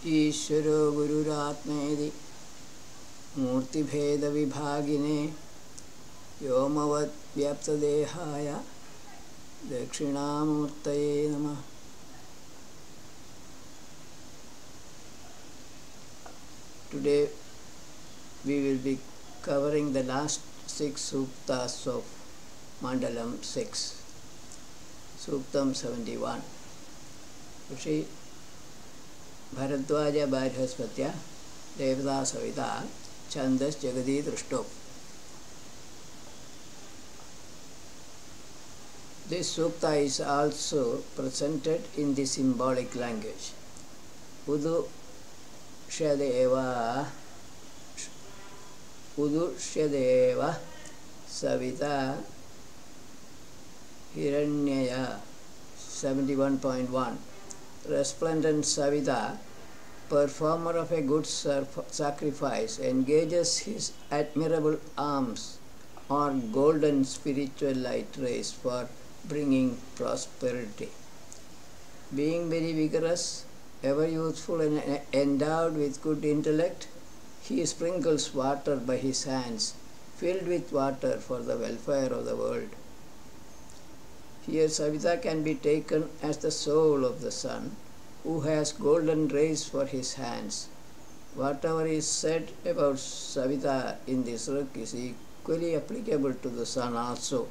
ईश्वरो गुरुरात्मेति मूर्तिभेदविभागिने व्योमवद्व्याप्तदेहाय दक्षिणामूर्तये नमः. Today we will be covering the last 6 suktas of Mandalam 6, Suktam 71. Shri Bharadwaja Bharhaspatya Devata Savita Chandas Jagadi Drushto. This sukta is also presented in the symbolic language. Udu Udushyadeva Savita Hiranyaya 71.1. Resplendent Savita, performer of a good sacrifice, engages his admirable arms or golden spiritual light rays for bringing prosperity. Being very vigorous, ever youthful and endowed with good intellect, he sprinkles water by his hands, filled with water for the welfare of the world. Here Savita can be taken as the soul of the sun, who has golden rays for his hands. Whatever is said about Savita in this book is equally applicable to the sun also.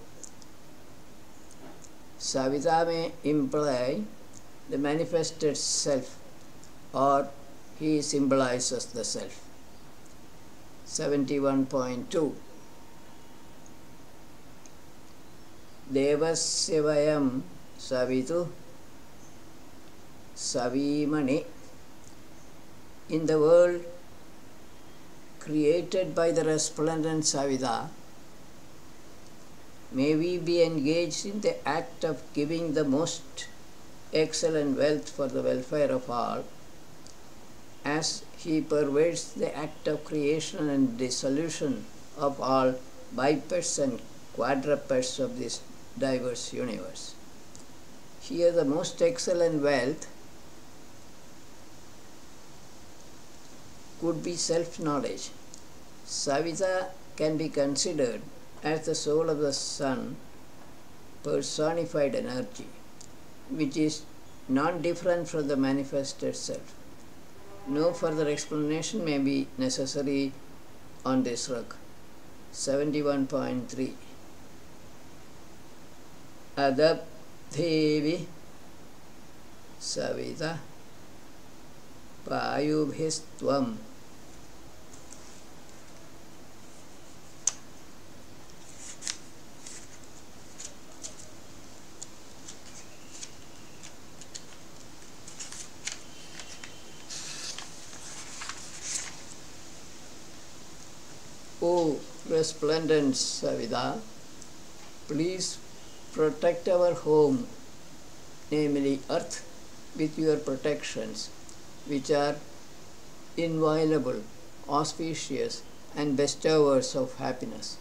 Savita may imply the manifested self, or he symbolizes the self. 71.2. Devasya vayam savitu savimani. In the world created by the resplendent Savita, may we be engaged in the act of giving the most excellent wealth for the welfare of all, as he pervades the act of creation and dissolution of all bipeds and quadrupeds of this diverse universe. Here the most excellent wealth could be self-knowledge. Savita can be considered as the soul of the sun, personified energy, which is non-different from the manifested self. No further explanation may be necessary on this rock. 71.3. Adabdhevi Savita Payubhistvam. O resplendent Savita, please protect our home, namely earth, with your protections, which are inviolable, auspicious, and bestowers of happiness.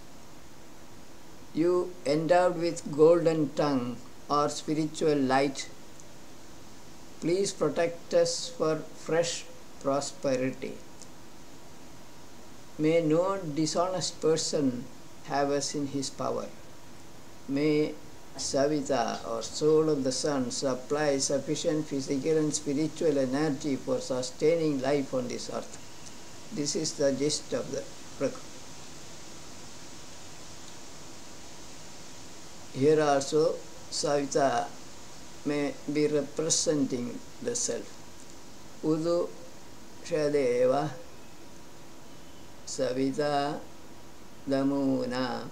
You, endowed with golden tongue or spiritual light, please protect us for fresh prosperity. May no dishonest person have us in his power. May Savita, or soul of the sun, supply sufficient physical and spiritual energy for sustaining life on this earth. This is the gist of the book. Here also Savita may be representing the self. Udu Shadeva Savita Damuna.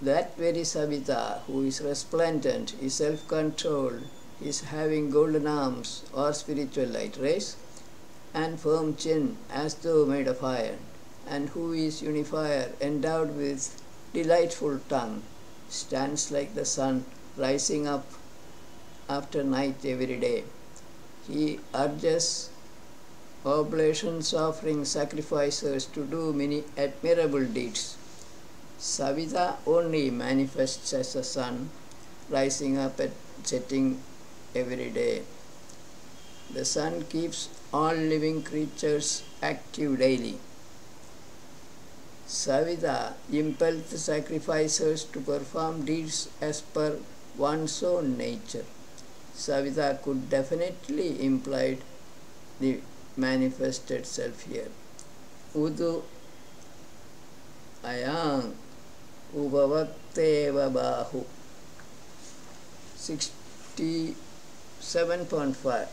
That very Savita, who is resplendent, is self-controlled, is having golden arms or spiritual light rays, and firm chin as though made of iron, and who is unifier, endowed with delightful tongue, stands like the sun rising up after night every day. He urges oblations, offering sacrifices to do many admirable deeds. Savita only manifests as the sun, rising up and setting every day. The sun keeps all living creatures active daily. Savita impelled the sacrificers to perform deeds as per one's own nature. Savita could definitely imply the manifested self here. Udu ayang ubhavakteva bahu 67.5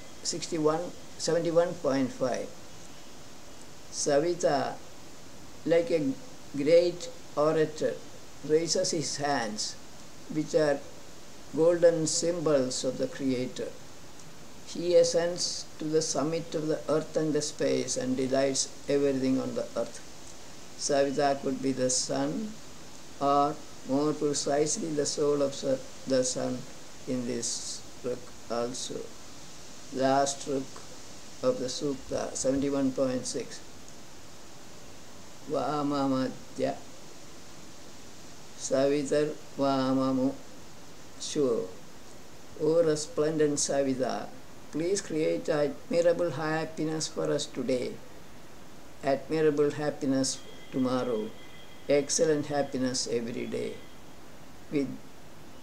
71.5. Savita, like a great orator, raises his hands, which are golden symbols of the Creator. He ascends to the summit of the earth and the space and delights everything on the earth. Savita could be the sun, or more precisely the soul of the sun in this ruk also. Last ruk of the Sukta, 71.6. Vamamadya Savitar Vamamu Sure. O resplendent Savita, please create admirable happiness for us today, admirable happiness tomorrow, excellent happiness every day. With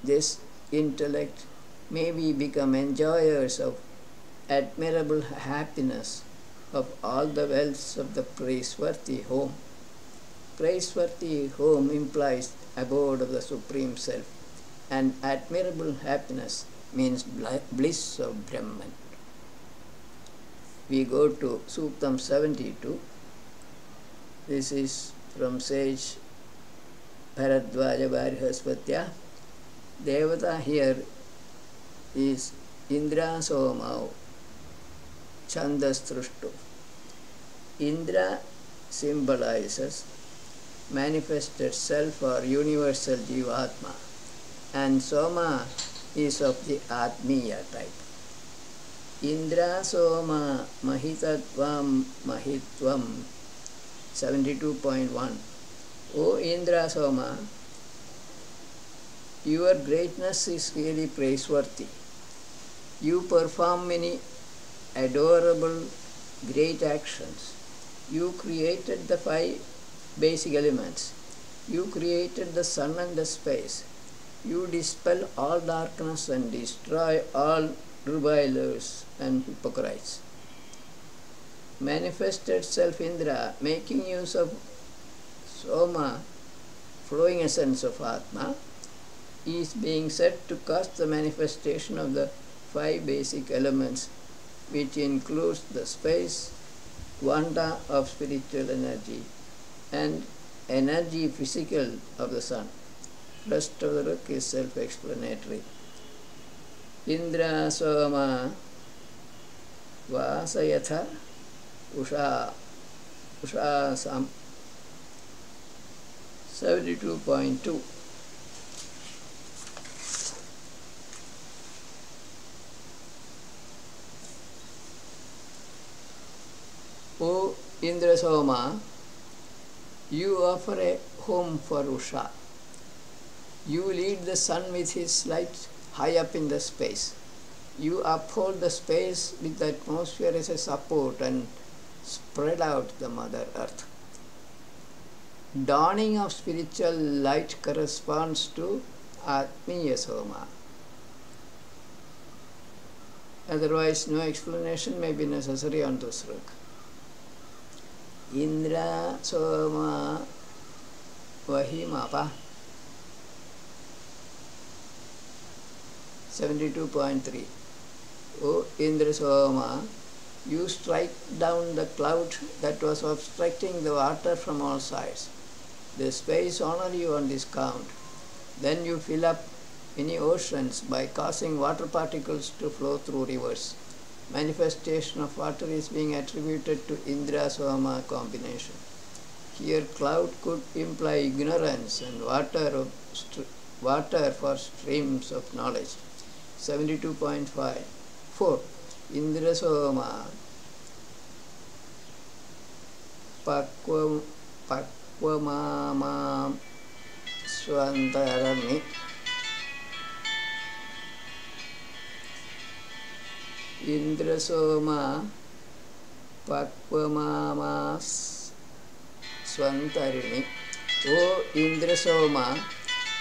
this intellect, may we become enjoyers of admirable happiness of all the wealths of the praiseworthy home. Praiseworthy home implies abode of the Supreme Self, and admirable happiness means bliss of Brahman. We go to Suktam 72. This is from sage Bharadwaja Barihaspatya. Devata here is Indra Somao Chandas Trushtu. Indra symbolizes manifested self or universal Jivatma, and Soma is of the Atmiya type. Indra Soma Mahitatvam Mahitvam 72.1. O Indra Soma, your greatness is really praiseworthy. You perform many adorable, great actions. You created the 5 basic elements. You created the sun and the space. You dispel all darkness and destroy all revilers and hypocrites. Manifested self Indra, making use of Soma, flowing essence of Atma, is being said to cause the manifestation of the 5 basic elements, which includes the space, quanta of spiritual energy, and energy physical of the sun. Rest of the ruk is self-explanatory. Indra Soma Vasayatha Usha Sam 72.2. O Indra Soma, you offer a home for Usha. You lead the sun with his light high up in the space. You uphold the space with the atmosphere as a support and spread out the Mother Earth. Dawning of spiritual light corresponds to Atmiya Soma. Otherwise, no explanation may be necessary on this ruk. Indra Soma Vahimapa 72.3. O Indra Soma, you strike down the cloud that was obstructing the water from all sides. The space honor you on this count. Then you fill up many oceans by causing water particles to flow through rivers. Manifestation of water is being attributed to Indra Soma combination. Here cloud could imply ignorance and water for streams of knowledge. 72.5. 4. Indra Soma Pakvamamam Swantarami. Indra Soma Pakvamamas Swantarini. O Indrasoma,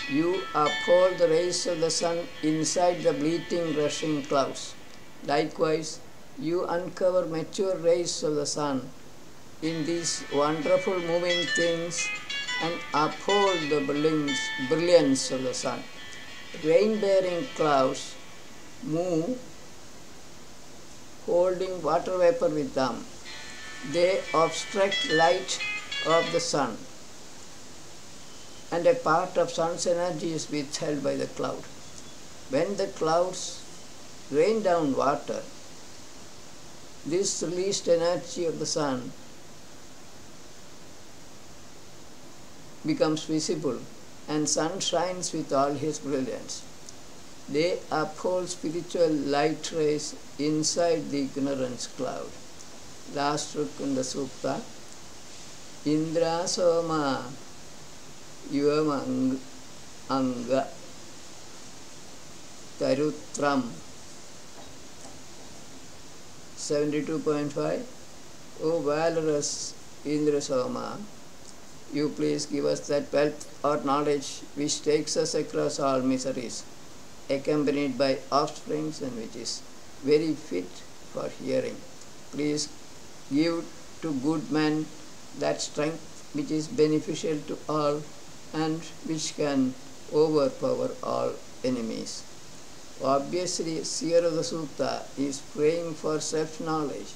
you uphold the rays of the sun inside the bleating, rushing clouds. Likewise, you uncover mature rays of the sun in these wonderful moving things and uphold the brilliance of the sun. Rain-bearing clouds move holding water vapor with them. They obstruct light of the sun, and a part of sun's energy is withheld by the cloud. When the clouds rain down water, this released energy of the sun becomes visible, and sun shines with all his brilliance. They uphold spiritual light rays inside the ignorance cloud. Last Rukunda Sukta. Indra Soma Yuvam Anga Tarutram. 72.5. O valorous Indra Soma, you please give us that wealth or knowledge which takes us across all miseries, accompanied by offsprings, and which is very fit for hearing. Please give to good men that strength which is beneficial to all and which can overpower all enemies. Obviously, seer of the Sutta is praying for self-knowledge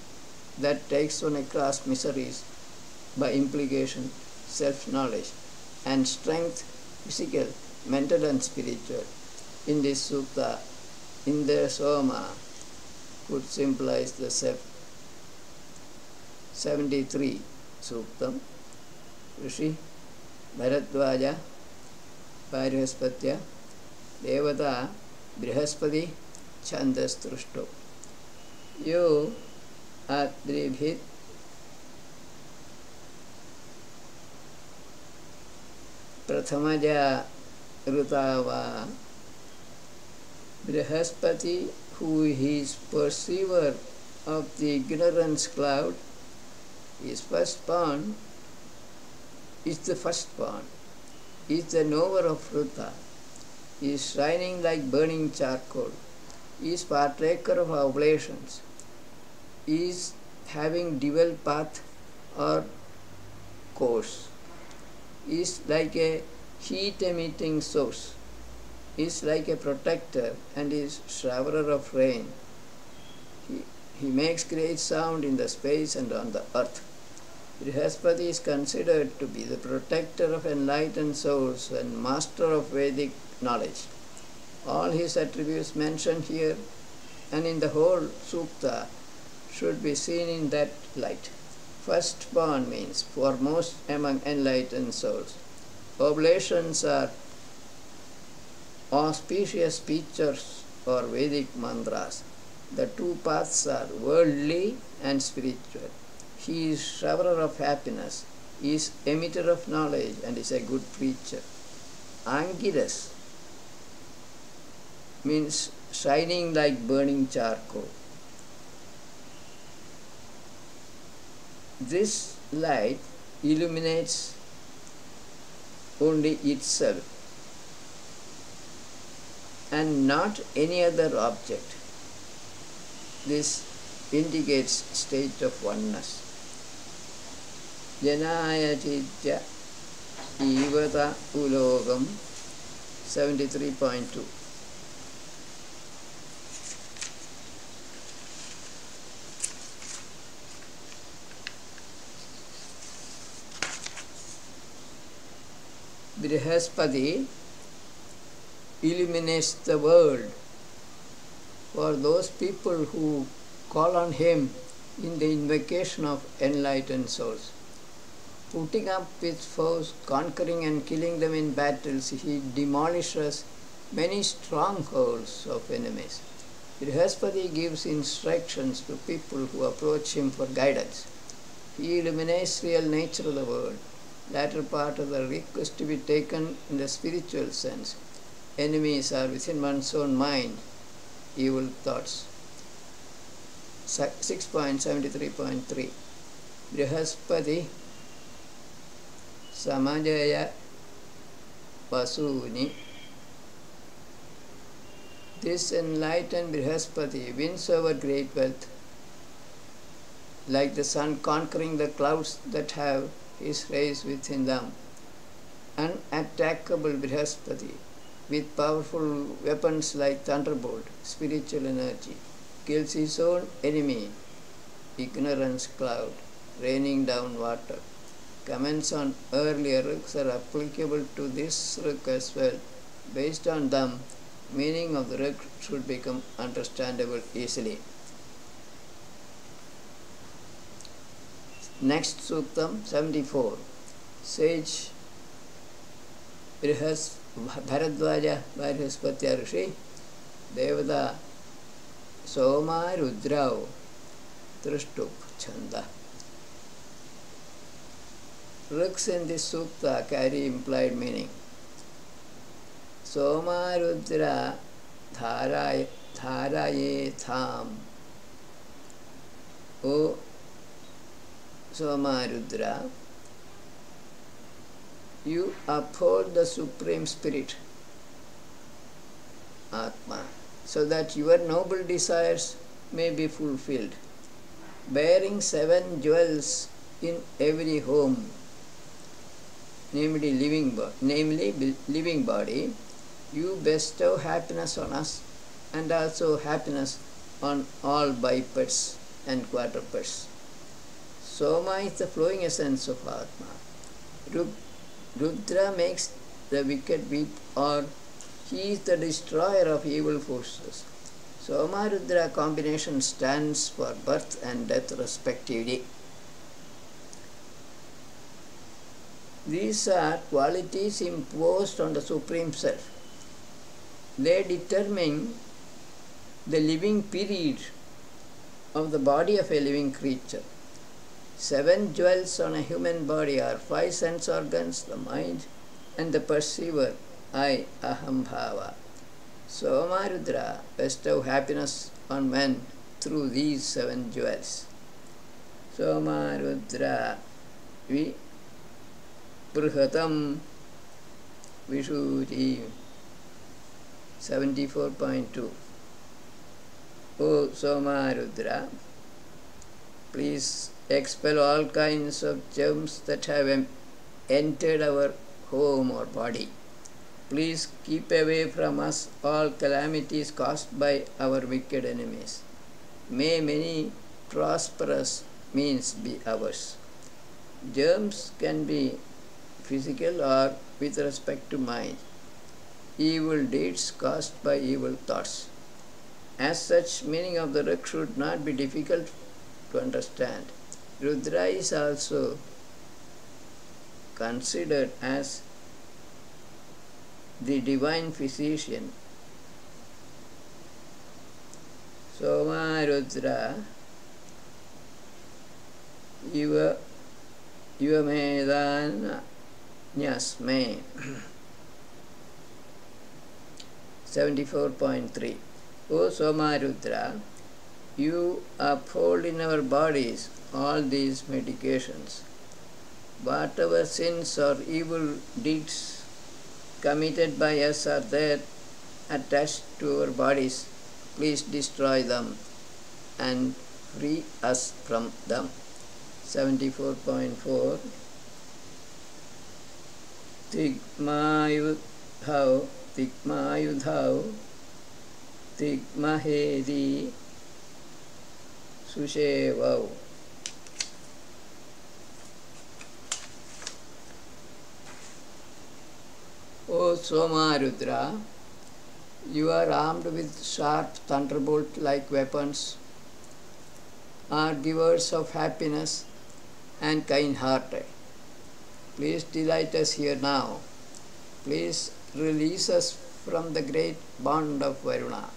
that takes one across miseries, by implication self-knowledge, and strength, physical, mental and spiritual. In this sutta, Indra Soma could symbolize the 73 suktam. Rishi Bharadvaja Parihaspatya Devata Brihaspati Chandastrushto. Yo Adribhit Prathamaja Rutava. Brihaspati, who is perceiver of the ignorance cloud, is firstborn, is the firstborn, is the knower of Ruta, is shining like burning charcoal, is partaker of oblations, is having dual path or course, is like a heat-emitting source, is like a protector, and is showerer of rain. He makes great sound in the space and on the earth. Brihaspati is considered to be the protector of enlightened souls and master of Vedic knowledge. All his attributes mentioned here and in the whole sukta should be seen in that light. Firstborn means foremost among enlightened souls. Oblations are auspicious pictures or Vedic mantras. The two paths are worldly and spiritual. He is showerer of happiness, he is emitter of knowledge, and is a good preacher. Angiras means shining like burning charcoal. This light illuminates only itself and not any other object. This indicates state of oneness. Janaya Chitya Ivata Ulogam 73.2. Brihaspati illuminates the world for those people who call on him in the invocation of enlightened souls. Putting up with foes, conquering and killing them in battles, he demolishes many strongholds of enemies. Brihaspati gives instructions to people who approach him for guidance. He illuminates real nature of the world. Latter part of the request to be taken in the spiritual sense. Enemies are within one's own mind, evil thoughts. 6.73.3 Brihaspati Samajaya Vasuni. This enlightened Brihaspati wins over great wealth, like the sun conquering the clouds that have his rays within them. Unattackable Brihaspati, with powerful weapons like thunderbolt, spiritual energy, kills his own enemy, ignorance cloud, raining down water. Comments on earlier ruks are applicable to this ruk as well. Based on them, meaning of the ruk should become understandable easily. Next Suktam 74. Sage Bharadwaja Brihaspati Rishi Devada Soma Rudrao Trishtup Chanda. Ruks in this sukta carry implied meaning. Soma Rudra Dharaye Tham. O Soma Rudra, you uphold the Supreme Spirit, Atma, so that your noble desires may be fulfilled. Bearing 7 jewels in every home, namely living body, you bestow happiness on us and also happiness on all bipeds and quadrupeds. Soma is the flowing essence of Atma. Rudra makes the wicked weep, or he is the destroyer of evil forces. Soma Rudra combination stands for birth and death respectively. These are qualities imposed on the Supreme Self. They determine the living period of the body of a living creature. 7 jewels on a human body are 5 sense organs, the mind and the perceiver, I, Aham Bhava. Soma Rudra bestow happiness on men through these 7 jewels. Soma Rudra Vi Bruhatam Vishuti 74.2. O Soma Rudra, please expel all kinds of germs that have entered our home or body. Please keep away from us all calamities caused by our wicked enemies. May many prosperous means be ours. Germs can be physical or with respect to mind. Evil deeds caused by evil thoughts. As such, meaning of the ruk should not be difficult to understand. Rudra is also considered as the divine physician. Soma Rudra Iva Medana Nyasme 74.3. O Soma Rudra, you uphold in our bodies all these medications. Whatever sins or evil deeds committed by us are there attached to our bodies, please destroy them and free us from them. 74.4. Tigmayudhau Tigmahedi Sushevau. O Soma Rudra, you are armed with sharp thunderbolt-like weapons, are givers of happiness and kind-hearted. Please delight us here now. Please release us from the great bond of Varuna.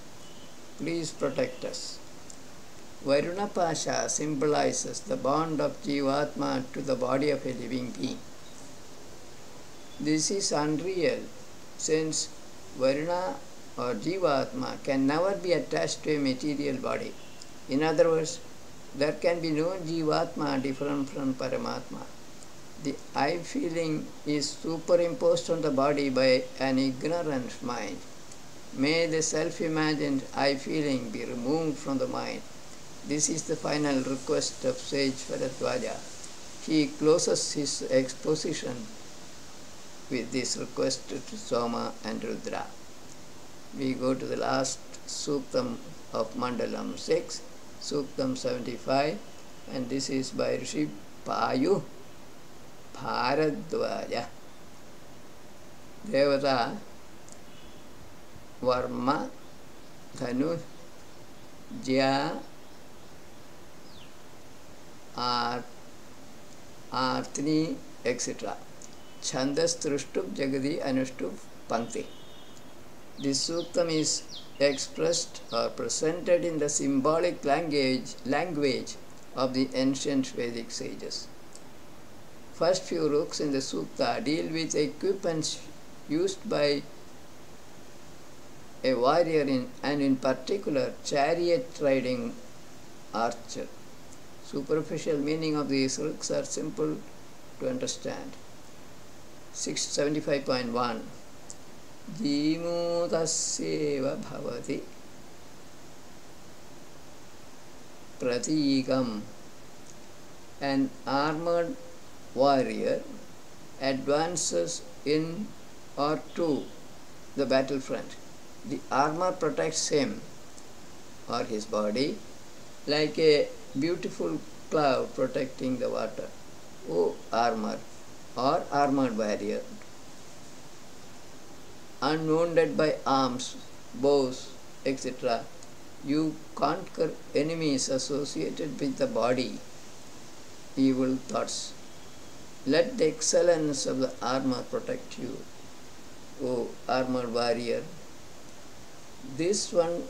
Please protect us. Varuna Pasha symbolizes the bond of Jivatma to the body of a living being. This is unreal, since Varuna or Jivatma can never be attached to a material body. In other words, there can be no Jivatma different from Paramatma. The I feeling is superimposed on the body by an ignorant mind. May the self-imagined I feeling be removed from the mind. This is the final request of sage Bharadwaja. He closes his exposition with this request to Soma and Rudra. We go to the last Suktam of Mandalam 6, Suktam 75, and this is by Rishi Payu Bharadwaja. Devata Varma Dhanu Jya Artini, etc. Chandas Trushtub Jagadi Anushtup Pankti. This suktam is expressed or presented in the symbolic language of the ancient Vedic sages. First few ruks in the sukta deal with equipments used by a warrior and in particular chariot riding archer. Superficial meaning of these ruks are simple to understand. 675.1 Jīmūtasyeva bhavati pratīkam. An armored warrior advances in or to the battlefront. The armor protects him or his body like a beautiful cloud protecting the water. O armor or armored warrior, unwounded by arms, bows, etc., you conquer enemies associated with the body, evil thoughts. Let the excellence of the armor protect you, O armored warrior. This one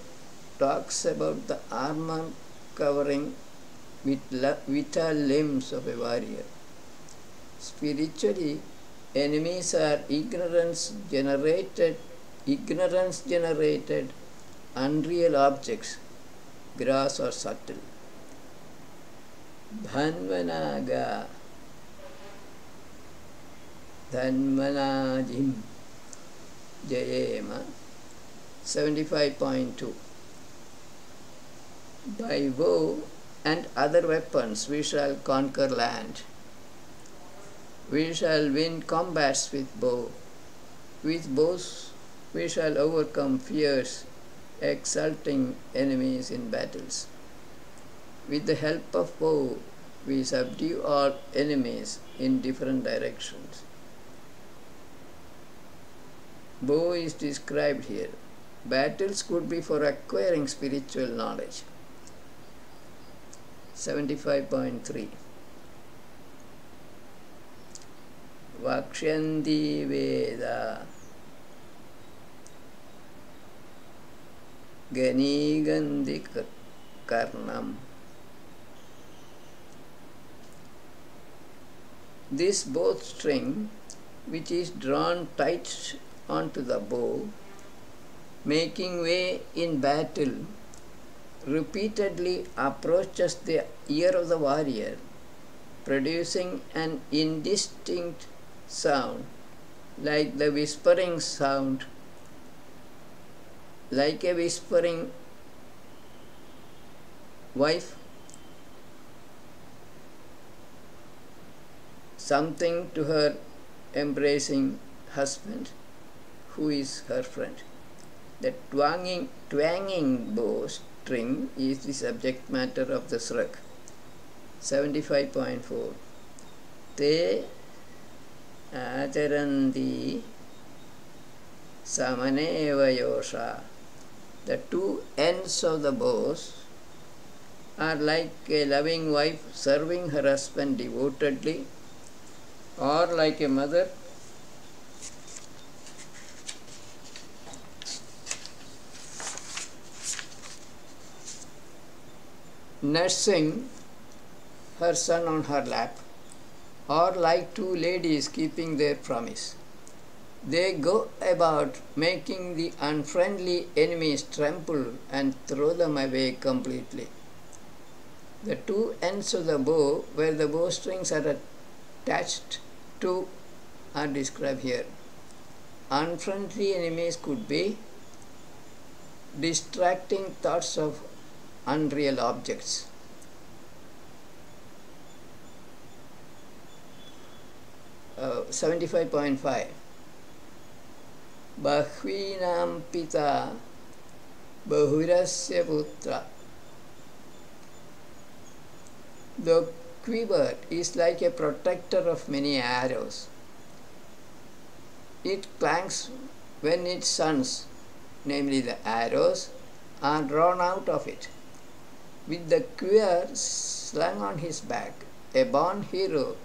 talks about the armor covering vital limbs of a warrior. Spiritually, enemies are ignorance generated, unreal objects, gross or subtle. Dhanvanaga, Dhanvanajim, Jayema, 75.2. By bow and other weapons we shall conquer land. We shall win combats with bow. With bows we shall overcome fierce, exulting enemies in battles. With the help of bow we subdue all enemies in different directions. Bow is described here. Battles could be for acquiring spiritual knowledge. 75.3 Vakshyanti Veda Ganigandhi Karnam. This bowstring, which is drawn tight onto the bow, making way in battle, repeatedly approaches the ear of the warrior, producing an indistinct sound, like the whispering sound, like a whispering wife, something to her embracing husband, who is her friend. The twanging bowstring is the subject matter of the sruk. 75.4 Te acharanti samaneva yosha. The two ends of the bows are like a loving wife serving her husband devotedly, or like a mother nursing her son on her lap, or like two ladies keeping their promise. They go about making the unfriendly enemies tremble and throw them away completely. The two ends of the bow, where the bowstrings are attached to, are described here. Unfriendly enemies could be distracting thoughts of unreal objects. Uh, 75.5 Bahvinam pita bahurasya putra. The quiver is like a protector of many arrows. It clangs when its sons, namely the arrows, are drawn out of it. With the quiver slung on his back, a born hero,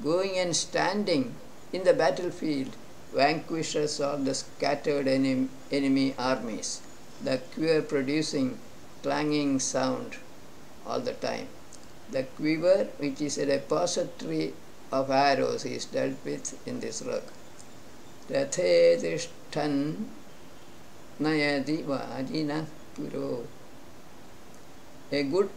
going and standing in the battlefield, vanquishes all the scattered enemy armies, the quiver producing clanging sound all the time. The quiver, which is a repository of arrows, is dealt with in this work. Rathe tishtan nayadi vajina puro. A good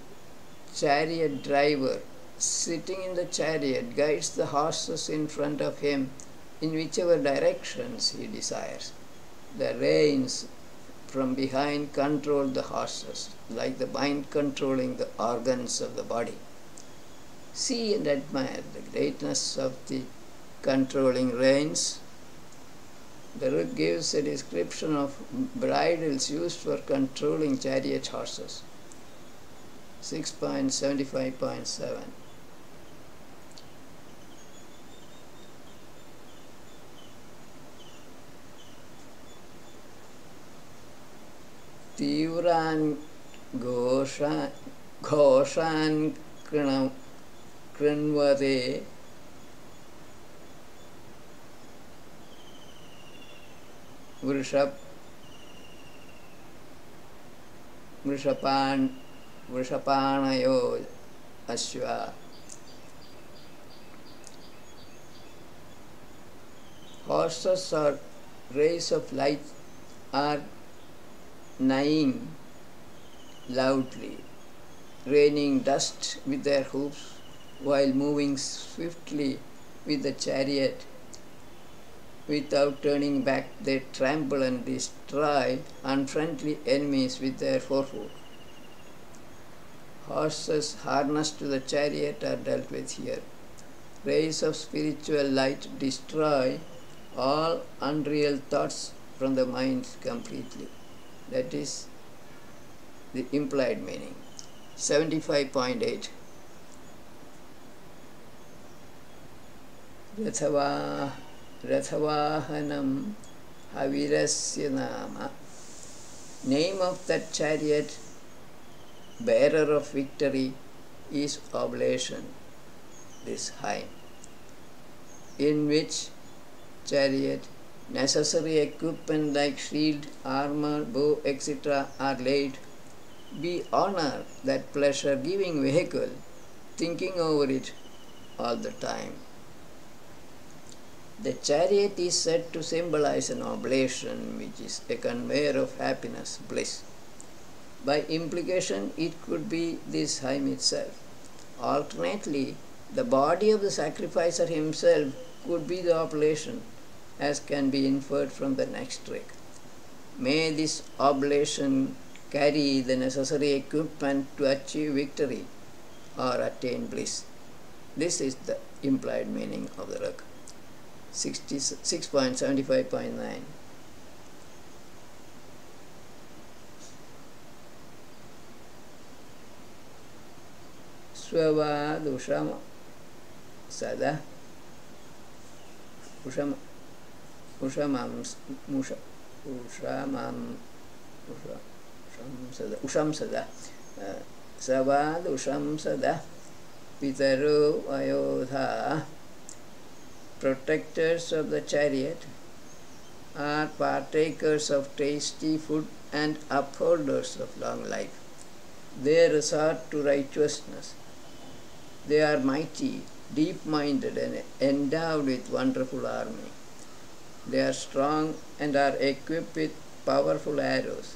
chariot driver sitting in the chariot guides the horses in front of him in whichever directions he desires. The reins from behind control the horses, like the mind controlling the organs of the body. See and admire the greatness of the controlling reins. The book gives a description of bridles used for controlling chariot horses. 6.75.7 Tivran Ghoshan Krinvade Vrishapanayo Ashva. Horses or rays of light are neighing loudly, raining dust with their hoofs while moving swiftly with the chariot. Without turning back, they trample and destroy unfriendly enemies with their forefoot. Horses harnessed to the chariot are dealt with here. Rays of spiritual light destroy all unreal thoughts from the mind completely. That is the implied meaning. 75.8 Rathavahanam Havirasya Nama. Name of that chariot, bearer of victory, is oblation, this hymn, in which chariot necessary equipment like shield, armor, bow, etc. are laid. Be honored that pleasure-giving vehicle, thinking over it all the time. The chariot is said to symbolize an oblation, which is a conveyor of happiness, bliss. By implication, it could be this hymn itself. Alternately, the body of the sacrificer himself could be the oblation, as can be inferred from the next trick. May this oblation carry the necessary equipment to achieve victory or attain bliss. This is the implied meaning of the rag. 6.75.9 Swavadusham Sada Usham Sada Savad Usham Sada Pitaru Ayodha. Protectors of the chariot are partakers of tasty food and upholders of long life. They resort to righteousness. They are mighty, deep-minded and endowed with wonderful army. They are strong and are equipped with powerful arrows.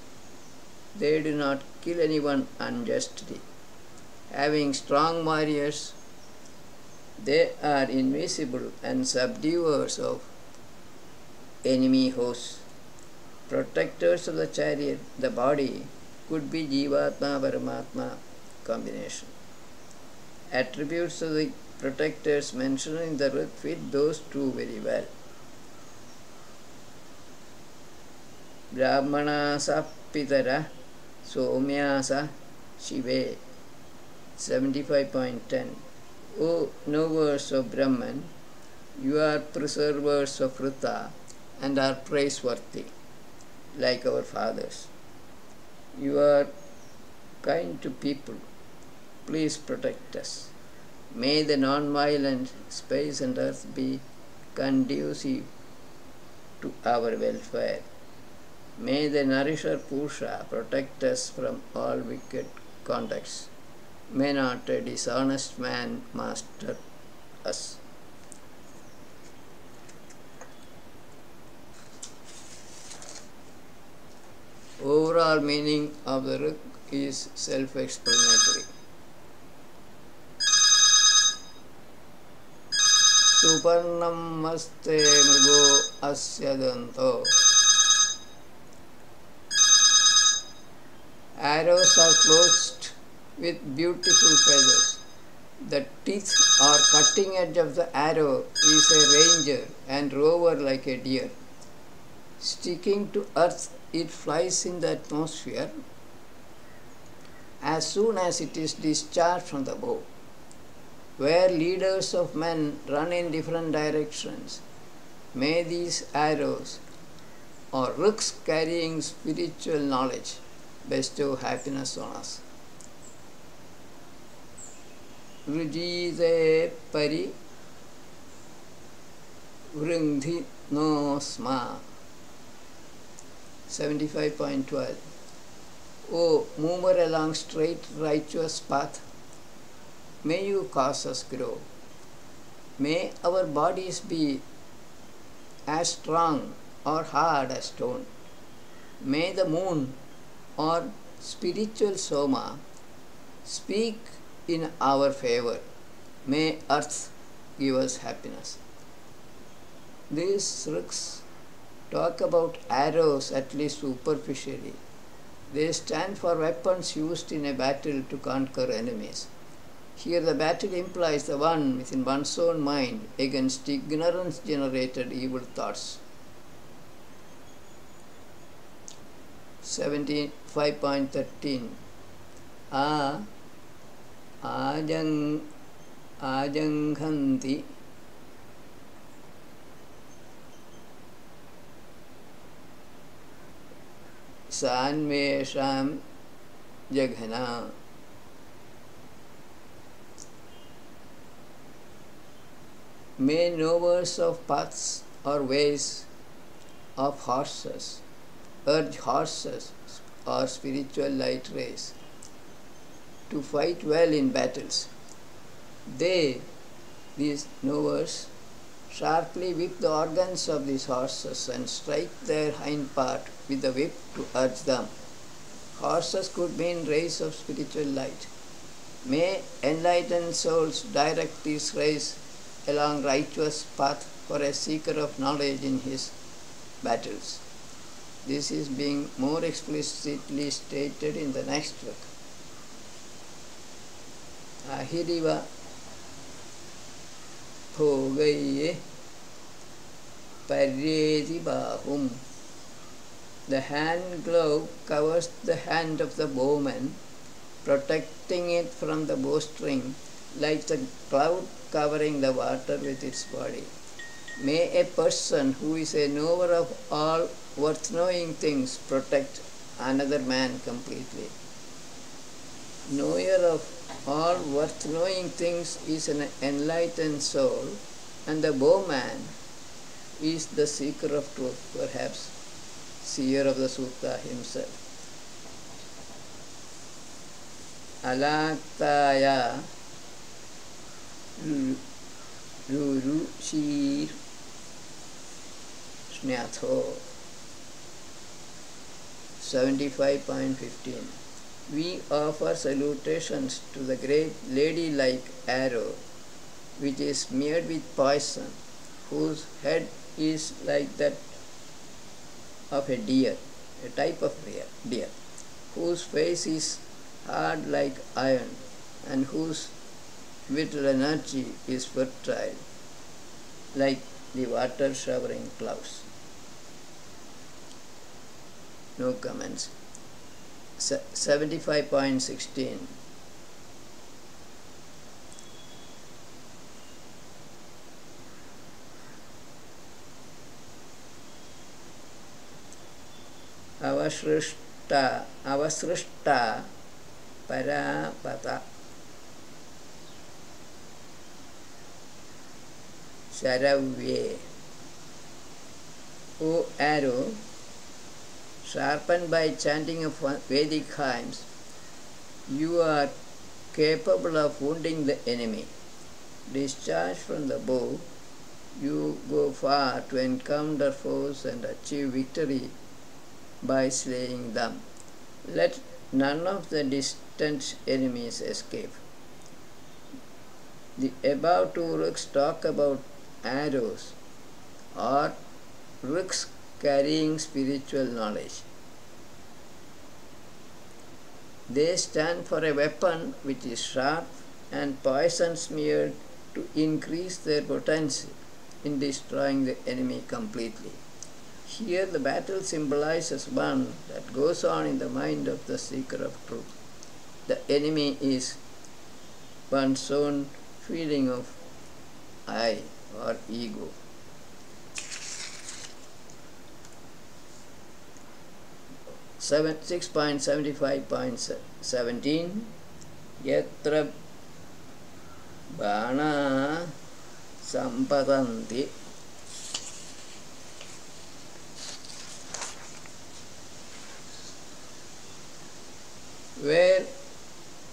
They do not kill anyone unjustly. Having strong warriors, they are invisible and subduers of enemy hosts. Protectors of the chariot, the body, could be Jivatma Paramatma combination. Attributes of the protectors mentioned in the Rig fit those two very well. Brahmanasa Pitara Somyasa Shive 75.10. O knowers of Brahman, you are preservers of Vrita and are praiseworthy, like our fathers. You are kind to people. Please protect us. May the non-violent space and earth be conducive to our welfare. May the nourisher Pusha protect us from all wicked contacts. May not a dishonest man master us. Overall meaning of the Rig is self-explanatory. Suparnam maste mrigo asya danto. Arrows are clothed with beautiful feathers. The teeth or cutting edge of the arrow is a ranger and rover like a deer. Sticking to earth, it flies in the atmosphere as soon as it is discharged from the bow. Where leaders of men run in different directions, may these arrows or rigs carrying spiritual knowledge bestow happiness on us. Rujite pari vrindhi no sma 75.12. O mover along straight righteous path, may you cause us grow. May our bodies be as strong or hard as stone. May the moon or spiritual Soma speak in our favor. May earth give us happiness. These rigs talk about arrows at least superficially. They stand for weapons used in a battle to conquer enemies. Here the battle implies the one within one's own mind against ignorance-generated evil thoughts. 5.13. Ajanghanti Sanvesham Jaghana. May knowers of paths or ways of horses urge horses or spiritual light rays to fight well in battles. They, these knowers, sharply whip the organs of these horses and strike their hind part with the whip to urge them. Horses could mean rays of spiritual light. May enlightened souls direct these rays along righteous path for a seeker of knowledge in his battles. This is being more explicitly stated in the next book. Ahiriva Bhogaye Paryeti Bahum. The hand glove covers the hand of the bowman, protecting it from the bowstring like the cloud covering the water with its body. May a person who is a knower of all worth knowing things protect another man completely. Knower of all worth knowing things is an enlightened soul, and the bowman is the seeker of truth, perhaps seer of the sutta himself. Alaktaya Ruru Shir Snatho 75.15. We offer salutations to the great lady-like arrow, which is smeared with poison, whose head is like that of a deer, a type of deer, whose face is hard like iron, and whose vital energy is fertile, like the water showering clouds. No comments. 75.16. Avasrishta parapata Sharavye. O arrow, sharpened by chanting of Vedic hymns, you are capable of wounding the enemy. Discharged from the bow, you go far to encounter foes and achieve victory by slaying them. Let none of the distant enemies escape. The above two rooks talk about arrows or rooks carrying spiritual knowledge. They stand for a weapon which is sharp and poison smeared to increase their potency in destroying the enemy completely. Here the battle symbolizes one that goes on in the mind of the seeker of truth. The enemy is one's own feeling of I or ego. 6.75.17 Yatra Bana Sampatanti. Where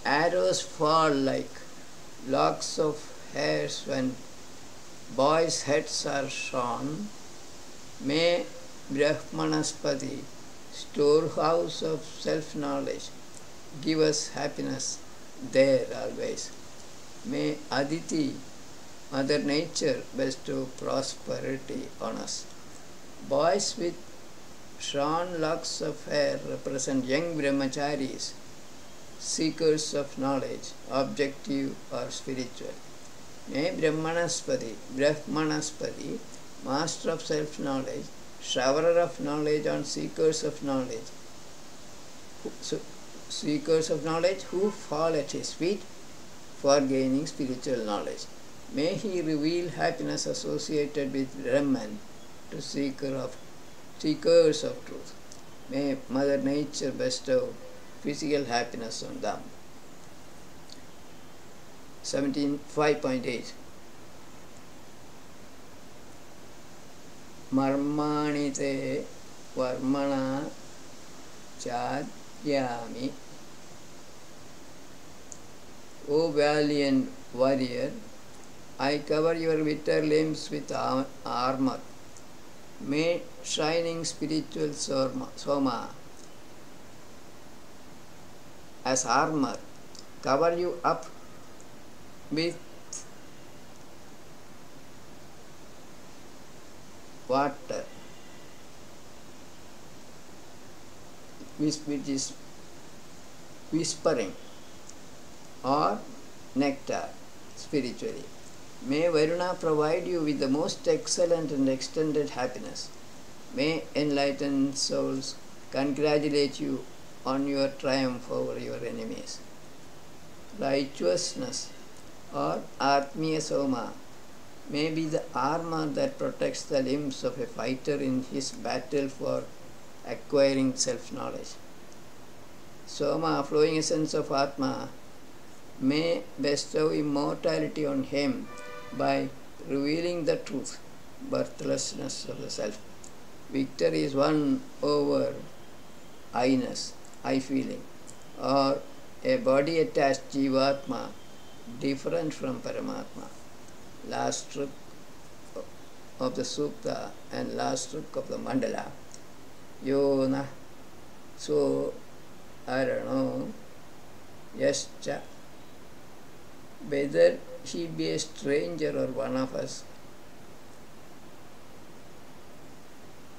arrows fall like locks of hairs when boys' heads are shorn, may Brahmanaspati, storehouse of self-knowledge, give us happiness there always. May Aditi, Mother Nature, bestow prosperity on us. Boys with shorn locks of hair represent young brahmacharis, seekers of knowledge, objective or spiritual. May Brahmanaspati, master of self-knowledge, showerer of knowledge on seekers of knowledge, who fall at his feet for gaining spiritual knowledge. May he reveal happiness associated with Brahman to seekers of truth. May Mother Nature bestow physical happiness on them. 5.8 Marmani te varmana chadyami. O valiant warrior, I cover your bitter limbs with armor. May shining spiritual soma as armor cover you up with water, which is whispering, or nectar spiritually. May Varuna provide you with the most excellent and extended happiness. May enlightened souls congratulate you on your triumph over your enemies. Righteousness or Atmiya Soma may be the armor that protects the limbs of a fighter in his battle for acquiring self-knowledge. Soma, flowing essence of Atma, may bestow immortality on him by revealing the truth, birthlessness of the self. Victory is won over I-ness, I-feeling, or a body-attached Jivatma, different from Paramatma. Last stroke of the Sukta and last stroke of the Mandala. Yona, so, I don't know, yascha, whether he be a stranger or one of us,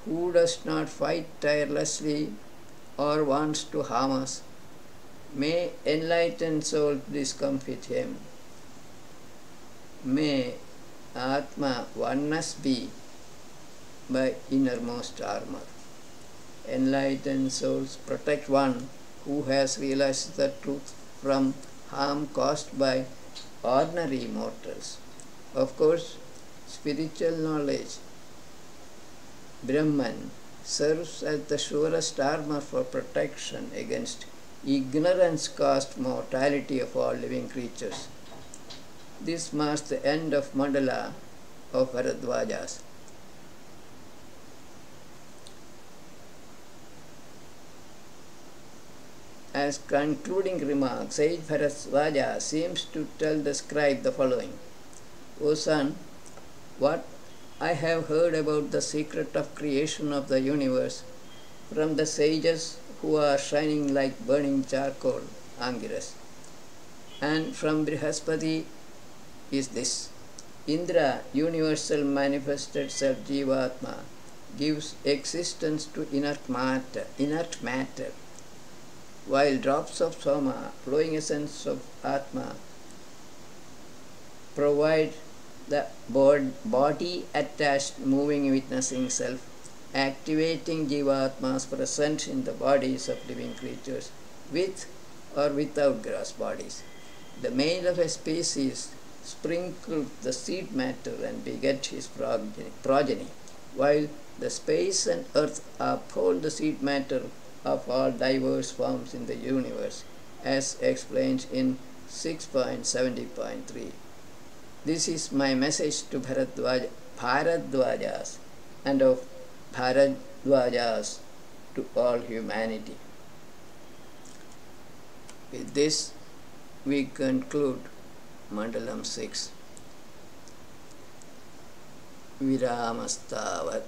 who does not fight tirelessly or wants to harm us, may enlightened soul discomfit him. May Atma oneness be by innermost armor. Enlightened souls protect one who has realized the truth from harm caused by ordinary mortals. Of course, spiritual knowledge, Brahman, serves as the surest armor for protection against ignorance-caused mortality of all living creatures. This marks the end of Mandala of Bharadwajas. As concluding remark, Sage Bharadwaja seems to tell the scribe the following: O son, what I have heard about the secret of creation of the universe from the sages who are shining like burning charcoal, Angiras, and from Brihaspati is this: Indra, universal manifested self Jivatma, gives existence to inert matter, while drops of Soma, flowing essence of Atma, provide the body attached moving witnessing self, activating Jivatmas present in the bodies of living creatures with or without gross bodies. The male of a species sprinkles the seed matter and beget his progeny, while the space and earth uphold the seed matter of all diverse forms in the universe, as explained in 6.70.3. This is my message to Bharadwajas and of Bharadwajas to all humanity. With this, we conclude Mandalam 6. Viramastavat.